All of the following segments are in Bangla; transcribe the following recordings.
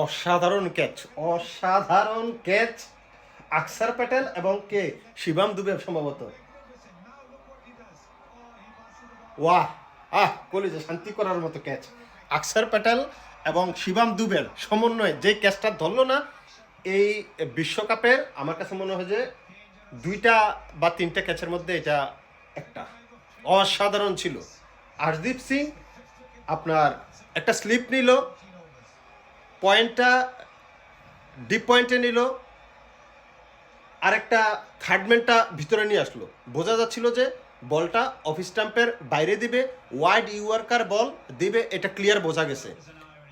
অসাধারণ ক্যাচ, অসাধারণ ক্যাচ। আকসার প্যাটেল এবং কে শিবাম দুবে সম্ভবত। ওয়াহ, কলিজে শান্তি করার মতো ক্যাচ। আকসার প্যাটেল এবং শিবাম দুবের সমন্বয়ে যে ক্যাচটা ধরলো না, এই বিশ্বকাপের আমার কাছে মনে হয় যে 2টা বা 3টা ক্যাচের মধ্যে এটা একটা অসাধারণ ছিল। আরদীপ সিং আপনার একটা স্লিপ নিল, পয়েন্টটা ডিপ পয়েন্টে নিল, আরেকটা থার্ডম্যানটা ভিতরে নিয়ে আসলো। বোঝা যাচ্ছিল যে বলটা অফ স্টাম্পের বাইরে দিবে, ওয়াইড ইউয়ার্কার বল দিবে, এটা ক্লিয়ার বোঝা গেছে।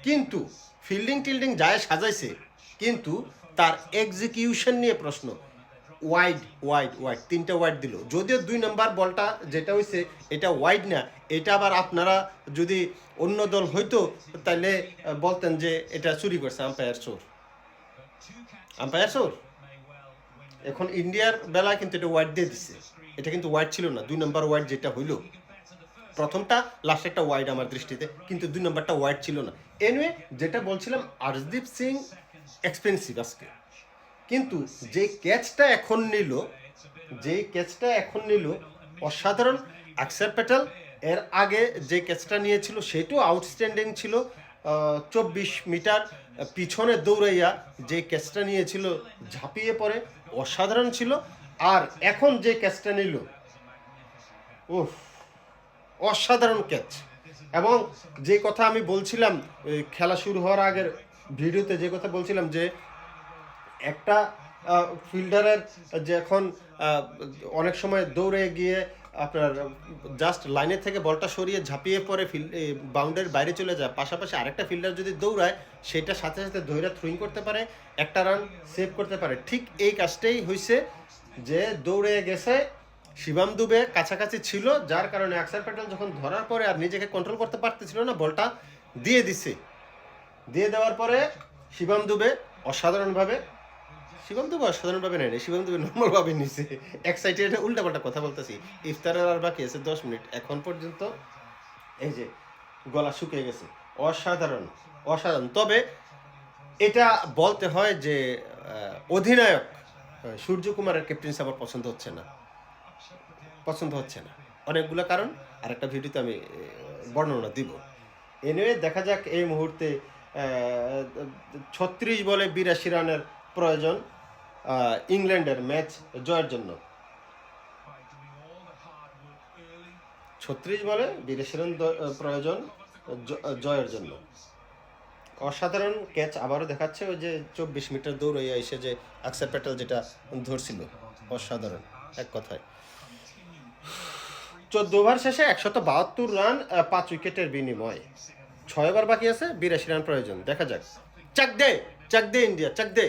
কিন্তু ফিল্ডিং টিল্ডিং যায় সাজাইছে, কিন্তু তার এক্সিকিউশন নিয়ে প্রশ্ন। ওয়াইড ওয়াইড ওয়াইড 3টা ওয়াইড দিল, যদিও 2 নম্বর বলটা যেটা হয়েছে এটা ওয়াইড না। এটা আবার আপনারা যদি অন্য দল হইতো তাহলে বলতেন যে এটা চুরি করছে আম্পায়ার চোর, আম্পায়ার চোর। এখন ইন্ডিয়ার বেলায় কিন্তু এটা ওয়াইড দিয়ে দিচ্ছে, এটা কিন্তু ওয়াইড ছিল না। 2 নম্বর ওয়াইড যেটা হইল, প্রথমটা লাস্ট একটা ওয়াইড আমার দৃষ্টিতে, কিন্তু 2 নম্বরটা ওয়াইড ছিল না। এনিওয়ে, যেটা বলছিলাম, আরদীপ সিং এক্সপেন্সিভ আজকে, কিন্তু যে ক্যাচটা এখন নিল অসাধারণ। আকসার প্যাটেল এর আগে যে ক্যাচটা নিয়েছিল সেটাও আউটস্ট্যান্ডিং ছিল। 24 মিটার পিছনে দৌড়াইয়া যে ক্যাচটা নিয়েছিল, ঝাঁপিয়ে পড়ে, অসাধারণ ছিল। আর এখন যে ক্যাচটা নিল, উফ, অসাধারণ ক্যাচ। এবং যে কথা আমি বলছিলাম খেলা শুরু হওয়ার আগের ভিডিওতে, যে কথা বলছিলাম যে একটা ফিল্ডারের যে এখন অনেক সময় দৌড়ে গিয়ে আপনার জাস্ট লাইনের থেকে বলটা সরিয়ে ঝাঁপিয়ে পরে বাউন্ডারির বাইরে চলে যায়, পাশাপাশি আরেকটা ফিল্ডার যদি দৌড়ায় সেটা সাথে সাথে দৌড়া থ্রোইং করতে পারে, একটা রান সেভ করতে পারে। ঠিক এই কাজটাই হয়েছে, যে দৌড়ে গেছে, শিবাম দুবে কাছাকাছি ছিল, যার কারণে আকসার প্যাটেল যখন ধরার পরে আর নিজেকে কন্ট্রোল করতে পারতেছিল না, বলটা দিয়ে দিছে। দিয়ে দেওয়ার পরে শিবাম দুবে অসাধারণভাবে, শিবাম দুবে অসাধারণভাবে নেয়, শিবাম দুবে নর্মালভাবে নিছে। এক্সাইটেড উল্টাপাল্টা কথা বলতেছি। ইফতারের আর বাকি আছে 10 মিনিট, এখন পর্যন্ত এই যে গলা শুকিয়ে গেছে। অসাধারণ, অসাধারণ। তবে এটা বলতে হয় যে অধিনায়ক সূর্যকুমারের ক্যাপ্টেন্সি আমার পছন্দ হচ্ছে না, অনেকগুলো কারণ, আর একটা ভিডিওতে আমি বর্ণনা দিব। এনিওয়ে, দেখা যাক। এই মুহূর্তে 36 বলে 82 রানের প্রয়োজন ইংল্যান্ডের ম্যাচ জয়ের জন্য। 36 বলে 82 রান প্রয়োজন জয়ের জন্য। অসাধারণ ক্যাচ আবারও দেখাচ্ছে, ওই যে 24 মিটার দৌড়াইয়া এসে যে আকসার প্যাটেল যেটা ধরছিল, অসাধারণ এক কথায়। 14 ওভার শেষে 172 রান, 5 উইকেটের বিনিময়। 6 ওভার বাকি আছে, 82 রান প্রয়োজন। দেখা যাক। চাক দে ইন্ডিয়া, চাক দে।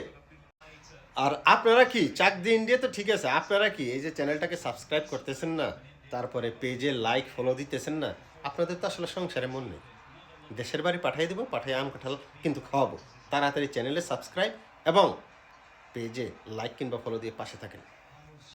আর আপনারা কি চাক দে ইন্ডিয়া তো ঠিক আছে, আপনারা কি এই যে চ্যানেলটাকে সাবস্ক্রাইব করতেছেন না, তারপরে পেজে লাইক ফলো দিতেছেন না? আপনাদের তো আসলে সংসারে মন নেই। দেশের বাড়ি পাঠিয়ে দেবো, পাঠিয়ে আম কাঁঠাল কিন্তু খাওয়াবো। তাড়াতাড়ি চ্যানেলে সাবস্ক্রাইব এবং পেজে লাইক কিংবা ফলো দিয়ে পাশে থাকেন।